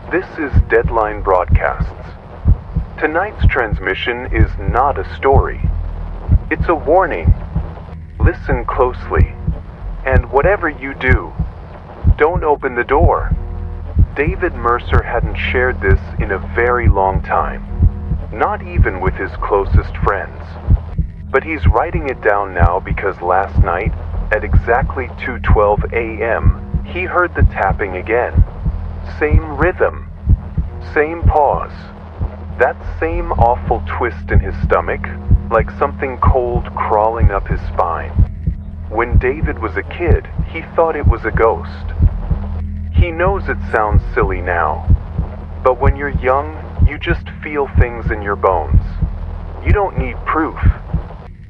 This is Deadline Broadcasts. Tonight's transmission is not a story. It's a warning. Listen closely. And whatever you do, don't open the door. David Mercer hadn't shared this in a very long time. Not even with his closest friends. But he's writing it down now because last night, at exactly 2:12 a.m., he heard the tapping again. Same rhythm. Same pause. That same awful twist in his stomach, like something cold crawling up his spine. When David was a kid, he thought it was a ghost. He knows it sounds silly now, but when you're young, you just feel things in your bones. You don't need proof.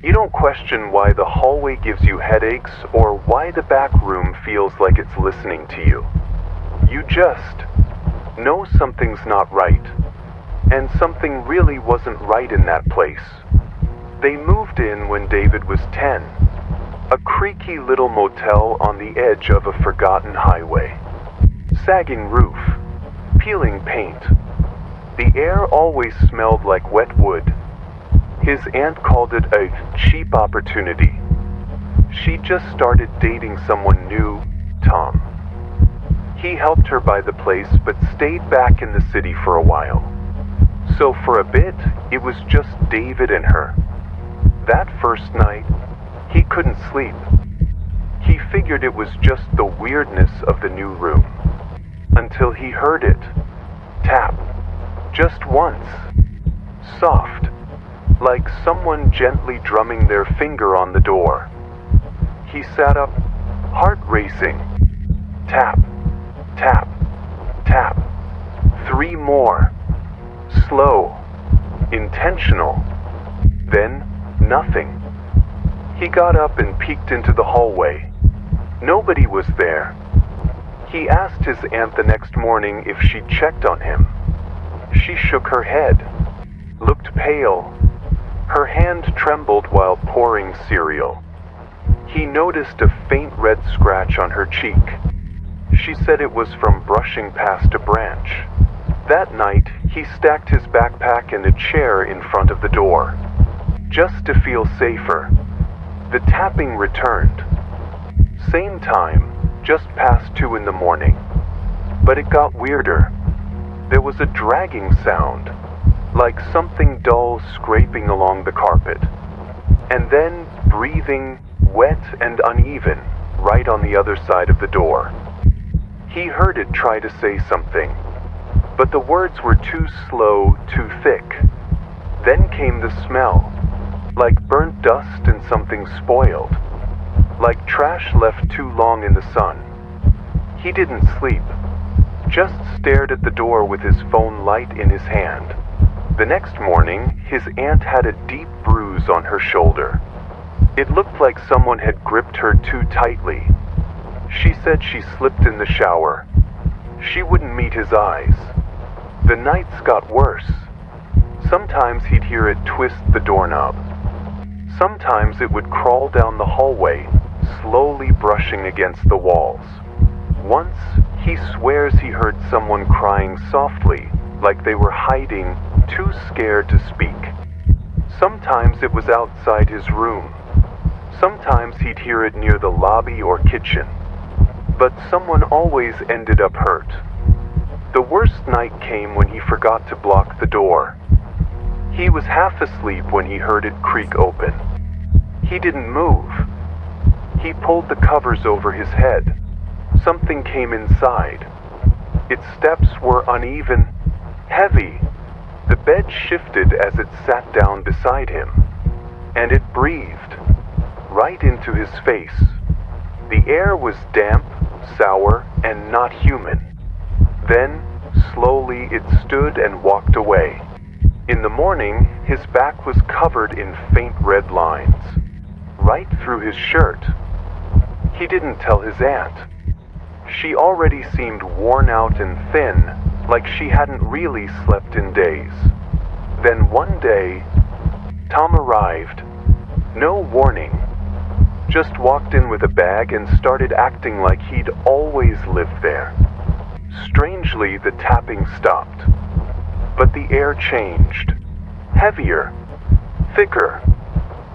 You don't question why the hallway gives you headaches or why the back room feels like it's listening to you. You just know something's not right, and something really wasn't right in that place. They moved in when David was 10, a creaky little motel on the edge of a forgotten highway. Sagging roof, peeling paint. The air always smelled like wet wood. His aunt called it a cheap opportunity. She just started dating someone new, Tom. He helped her buy the place but stayed back in the city for a while. So for a bit, it was just David and her. That first night, he couldn't sleep. He figured it was just the weirdness of the new room. Until he heard it. Tap. Just once. Soft. Like someone gently drumming their finger on the door. He sat up, heart racing. Tap, tap, tap. 3 more. Slow. Intentional. Then, nothing. He got up and peeked into the hallway. Nobody was there. He asked his aunt the next morning if she'd checked on him. She shook her head, looked pale. Her hand trembled while pouring cereal. He noticed a faint red scratch on her cheek. She said it was from brushing past a branch. That night, he stacked his backpack and a chair in front of the door. Just to feel safer. The tapping returned. Same time, just past 2 in the morning. But it got weirder. There was a dragging sound. Like something dull scraping along the carpet. And then breathing, wet and uneven, right on the other side of the door. He heard it try to say something, but the words were too slow, too thick. Then came the smell, like burnt dust and something spoiled, like trash left too long in the sun. He didn't sleep, just stared at the door with his phone light in his hand. The next morning, his aunt had a deep bruise on her shoulder. It looked like someone had gripped her too tightly. She said she slipped in the shower. She wouldn't meet his eyes. The nights got worse. Sometimes he'd hear it twist the doorknob. Sometimes it would crawl down the hallway, slowly brushing against the walls. Once, he swears he heard someone crying softly, like they were hiding, too scared to speak. Sometimes it was outside his room. Sometimes he'd hear it near the lobby or kitchen. But someone always ended up hurt. The worst night came when he forgot to block the door. He was half asleep when he heard it creak open. He didn't move. He pulled the covers over his head. Something came inside. Its steps were uneven, heavy. The bed shifted as it sat down beside him. And it breathed, right into his face. The air was damp, sour, and not human. Then, slowly it stood and walked away. In the morning, his back was covered in faint red lines, right through his shirt. He didn't tell his aunt. She already seemed worn out and thin, like she hadn't really slept in days. Then one day, Tom arrived. No warning. Just walked in with a bag and started acting like he'd always lived there. Strangely, the tapping stopped, but the air changed. Heavier, thicker,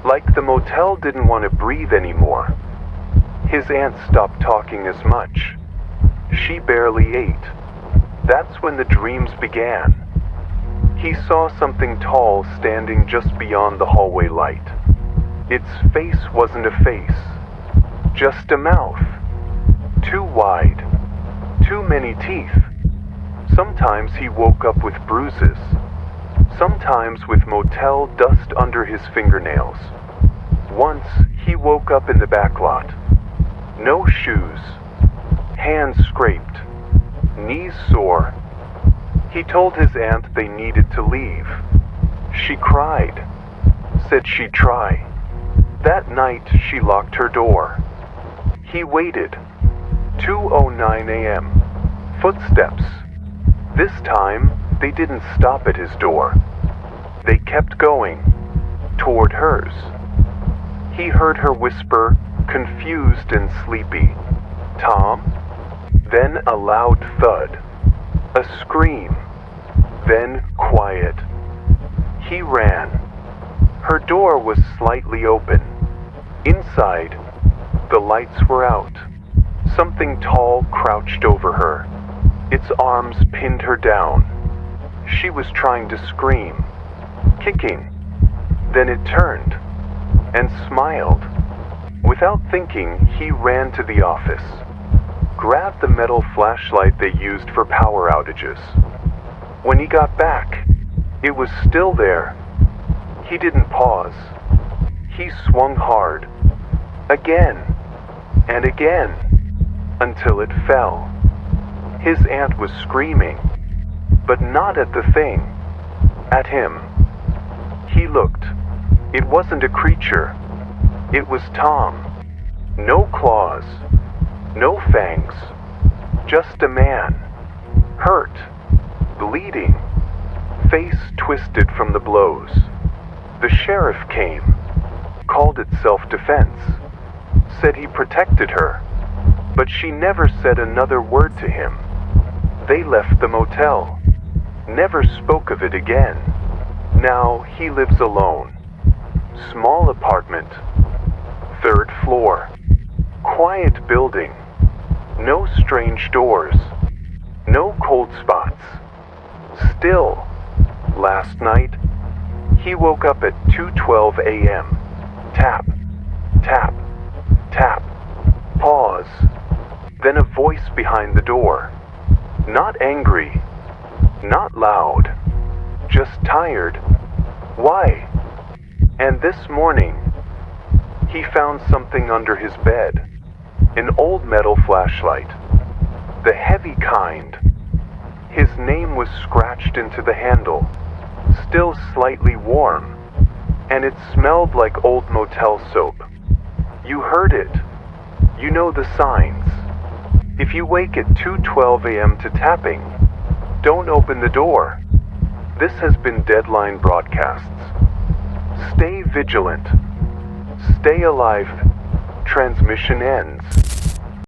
like the motel didn't want to breathe anymore. His aunt stopped talking as much. She barely ate. That's when the dreams began. He saw something tall standing just beyond the hallway light. Its face wasn't a face, just a mouth. Too wide, too many teeth. Sometimes he woke up with bruises, sometimes with motel dust under his fingernails. Once he woke up in the back lot. No shoes, hands scraped, knees sore. He told his aunt they needed to leave. She cried, said she'd try. That night she locked her door. He waited. 2:09 a.m. Footsteps. This time, they didn't stop at his door. They kept going, toward hers. He heard her whisper, confused and sleepy, "Tom?" Then a loud thud. A scream. Then quiet. He ran. Her door was slightly open. Inside, the lights were out. Something tall crouched over her. Its arms pinned her down. She was trying to scream, kicking. Then it turned and smiled. Without thinking, he ran to the office, grabbed the metal flashlight they used for power outages. When he got back, it was still there. He didn't pause. He swung hard, again and again, until it fell. His aunt was screaming, but not at the thing, at him. He looked. It wasn't a creature. It was Tom. No claws, no fangs, just a man, hurt, bleeding, face twisted from the blows. The sheriff came, called it self-defense, said he protected her, but she never said another word to him. They left the motel, never spoke of it again. Now he lives alone. Small apartment, 3rd floor, quiet building, no strange doors, no cold spots. Still, last night, he woke up at 2:12 a.m. Tap, tap, tap, pause. Then a voice behind the door. Not angry, not loud, just tired. Why? And this morning, he found something under his bed. An old metal flashlight. The heavy kind. His name was scratched into the handle, still slightly warm, and it smelled like old motel soap. You heard it. You know the signs. If you wake at 2:12 a.m. to tapping, don't open the door. This has been Deadline Broadcasts. Stay vigilant. Stay alive. Transmission ends.